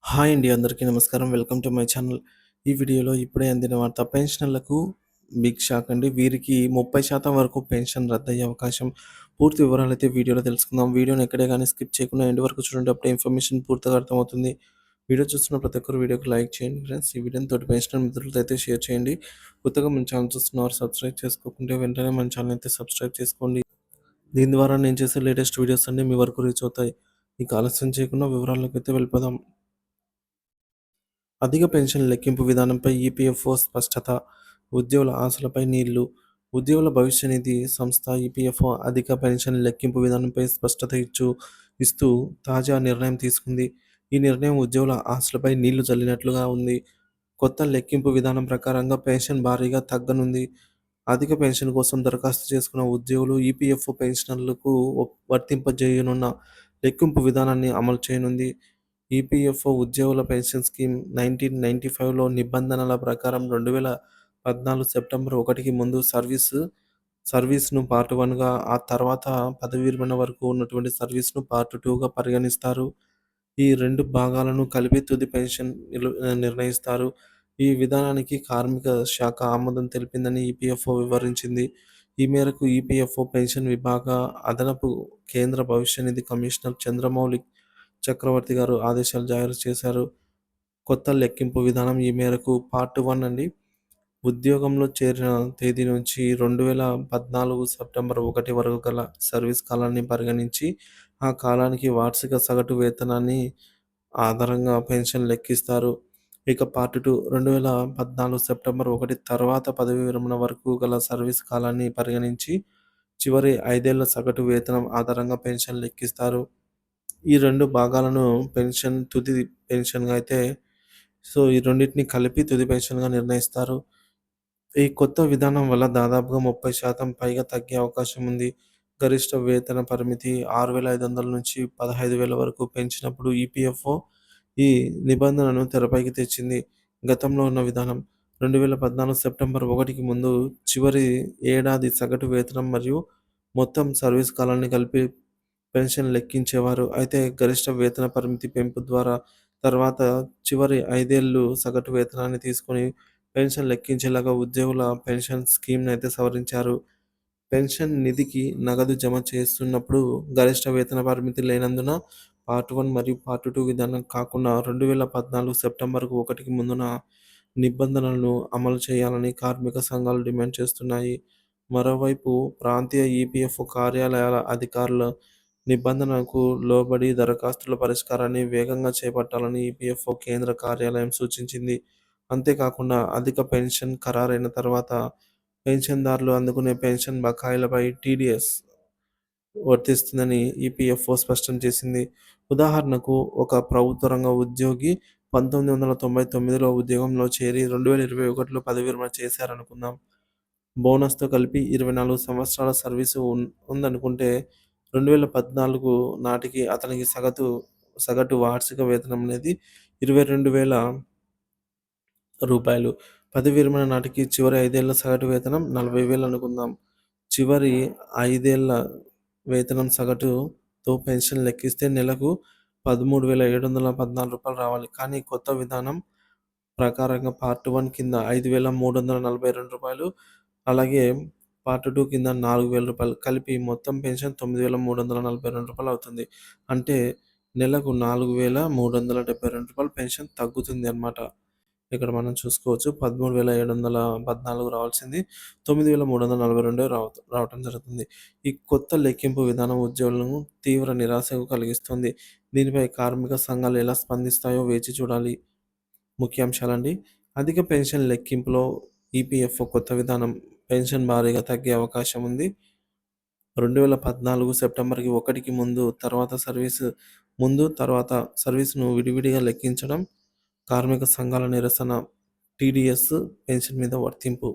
Hi అండి. అందరికీ నమస్కారం. Welcome to my channel. ఈ వీడియోలో ఇప్పుడే అందిన వార్త పెన్షనర్లకు బిగ్ షాక్ అండి. వీరికి 30% వరకు పెన్షన్ రద్దయ్యే అవకాశం. పూర్తి వివరాలైతే వీడియోలో తెలుసుకుందాం. వీడియోని ఎక్కడే గాని స్కిప్ చేయకుండా ఎండ్ వరకు చూడండి. అప్పుడే ఇన్ఫర్మేషన్ పూర్తిగా అర్థమవుతుంది. వీడియో చూస్తున్న ప్రతి ఒక్కరు వీడియోకి లైక్ చేయండి ఫ్రెండ్స్. ఈ వీడియోని తోటి పెన్షనర్ మిత్రులతో అయితే షేర్ చేయండి. కొత్తగా మన ఛానల్ చూస్తున్నవారు సబ్స్క్రైబ్ చేసుకోకుంటే వెంటనే మన ఛానల్ అయితే సబ్స్క్రైబ్ చేసుకోండి. దీని ద్వారా నేను చేసే లేటెస్ట్ వీడియోస్ అన్నీ మీ వరకు రీచ్ అవుతాయి. ఇక ఆలస్యం చేయకుండా వివరాల్లోకి అయితే వెళ్ళిపోదాం. అధిక పెన్షన్ లెక్కింపు విధానంపై ఈపీఎఫ్ఓ స్పష్టత. ఉద్యోగుల ఆశలపై నీళ్లు. ఉద్యోగుల భవిష్య నిధి సంస్థ ఈపీఎఫ్ఓ అధిక పెన్షన్ లెక్కింపు విధానంపై స్పష్టత ఇస్తూ తాజా నిర్ణయం తీసుకుంది. ఈ నిర్ణయం ఉద్యోగుల ఆశలపై నీళ్లు చల్లినట్లుగా ఉంది. కొత్త లెక్కింపు విధానం ప్రకారంగా పెన్షన్ భారీగా తగ్గనుంది. అధిక పెన్షన్ కోసం దరఖాస్తు చేసుకున్న ఉద్యోగులు ఈపీఎఫ్ఓ పెన్షనర్లకు వర్తింపజేయనున్న లెక్కింపు విధానాన్ని అమలు చేయనుంది. ఈపీఎఫ్ఓ ఉద్యోగుల పెన్షన్ స్కీమ్ 1995లో నిబంధనల ప్రకారం 2014 సెప్టెంబర్ 1కి ముందు సర్వీస్‌ను పార్ట్ 1గా, ఆ తర్వాత పదవీ విరమణ వరకు ఉన్నటువంటి సర్వీస్‌ను పార్ట్ 2గా పరిగణిస్తారు. ఈ 2 భాగాలను కలిపి తుది పెన్షన్ నిర్ణయిస్తారు. ఈ విధానానికి కార్మిక శాఖ ఆమోదం తెలిపిందని ఈపీఎఫ్ఓ వివరించింది. ఈ మేరకు ఈపీఎఫ్ఓ పెన్షన్ విభాగ అదనపు కేంద్ర భవిష్య నిధి కమిషనర్ చంద్రమౌళి చక్రవర్తి గారు ఆదేశాలు జారీ చేశారు. కొత్త లెక్కింపు విధానం ఈ మేరకు పార్ట్ 1 అండి. ఉద్యోగంలో చేరిన తేదీ నుంచి 2014 సెప్టెంబర్ 1 వరకు గల సర్వీస్ కాలాన్ని పరిగణించి, ఆ కాలానికి వార్షిక సగటు వేతనాన్ని ఆధారంగా పెన్షన్ లెక్కిస్తారు. ఇక పార్ట్ 2 2014 సెప్టెంబర్ 1 తర్వాత పదవీ విరమణ వరకు గల సర్వీస్ కాలాన్ని పరిగణించి, చివరి 5 ఏళ్ల సగటు వేతనం ఆధారంగా పెన్షన్ లెక్కిస్తారు. ఈ 2 భాగాలను తుది పెన్షన్‌గా అయితే ఈ రెండిటిని కలిపి తుది పెన్షన్‌గా నిర్ణయిస్తారు. ఈ కొత్త విధానం వల్ల దాదాపుగా 30% పైగా తగ్గే అవకాశం ఉంది. గరిష్ట వేతన పరిమితి 6,500 నుంచి 15,000 వరకు పెంచినప్పుడు ఈపీఎఫ్ఓ ఈ నిబంధనను తెరపైకి తెచ్చింది. గతంలో ఉన్న విధానం 2014 సెప్టెంబర్ 1కి ముందు చివరి ఏడాది సగటు వేతనం మరియు మొత్తం సర్వీస్ కాలాన్ని కలిపి పెన్షన్ లెక్కించేవారు. అయితే గరిష్ట వేతన పరిమితి పెంపు ద్వారా తర్వాత చివరి 5 ఏళ్లు సగటు వేతనాన్ని తీసుకొని పెన్షన్ లెక్కించేలాగా ఉద్యోగుల పెన్షన్ స్కీమ్‌నైతే సవరించారు. పెన్షన్ నిధికి నగదు జమ చేస్తున్నప్పుడు గరిష్ట వేతన పరిమితి లేనందున పార్ట్ 1 మరియు పార్ట్ 2 విధానం కాకుండా 2014 సెప్టెంబర్ 1కి ముందున నిబంధనలను అమలు చేయాలని కార్మిక సంఘాలు డిమాండ్ చేస్తున్నాయి. మరోవైపు ప్రాంతీయ ఈపీఎఫ్ఓ కార్యాలయాల అధికారుల నిబంధనలకు లోబడి దరఖాస్తుల పరిష్కారాన్ని వేగంగా చేపట్టాలని ఈపీఎఫ్ఓ కేంద్ర కార్యాలయం సూచించింది. అంతేకాకుండా అధిక పెన్షన్ ఖరారైన తర్వాత పెన్షన్దారులు అందుకునే పెన్షన్ బకాయిలపై టీడీఎస్ వర్తిస్తుందని ఈపీఎఫ్ఓ స్పష్టం చేసింది. ఉదాహరణకు, ఒక ప్రభుత్వ రంగ ఉద్యోగి 1999లో ఉద్యోగంలో చేరి 2021లో పదవీ విరమణ చేశారనుకుందాం. బోనస్‌తో కలిపి 24 సంవత్సరాల సర్వీసు ఉందనుకుంటే 2014 నాటికి అతనికి సగటు వార్షిక వేతనం అనేది రూ. 22,000. పదవీ విరమణ నాటికి చివరి 5 ఏళ్ల సగటు వేతనం 40,000 అనుకుందాం. చివరి 5 ఏళ్ల వేతనం సగటుతో పెన్షన్ లెక్కిస్తే నెలకు రూ. 13,714 రావాలి. కానీ కొత్త విధానం ప్రకారంగా పార్ట్ 1 కింద రూ. 5,342, అలాగే పార్ట్ 2 కింద రూ. 4,000 కలిపి మొత్తం పెన్షన్ రూ. 9,342 అవుతుంది. అంటే నెలకు రూ. 4,372 పెన్షన్ తగ్గుతుంది అన్నమాట. ఇక్కడ మనం చూసుకోవచ్చు 13,714 రావాల్సింది 9,342 రావటం జరుగుతుంది. ఈ కొత్త లెక్కింపు విధానం ఉద్యోగులను తీవ్ర నిరాశకు కలిగిస్తుంది. దీనిపై కార్మిక సంఘాలు ఎలా స్పందిస్తాయో వేచి చూడాలి. ముఖ్యాంశాలండి. అధిక పెన్షన్ లెక్కింపులో ఈపీఎఫ్ఓ కొత్త విధానం పెన్షన్ భారీగా తగ్గే అవకాశం ఉంది. 2014 సెప్టెంబర్ 1కి ముందు, తర్వాత సర్వీస్‌ను విడివిడిగా లెక్కించడం, కార్మిక సంఘాల నిరసన, టీడీఎస్ పెన్షన్ మీద వర్తింపు.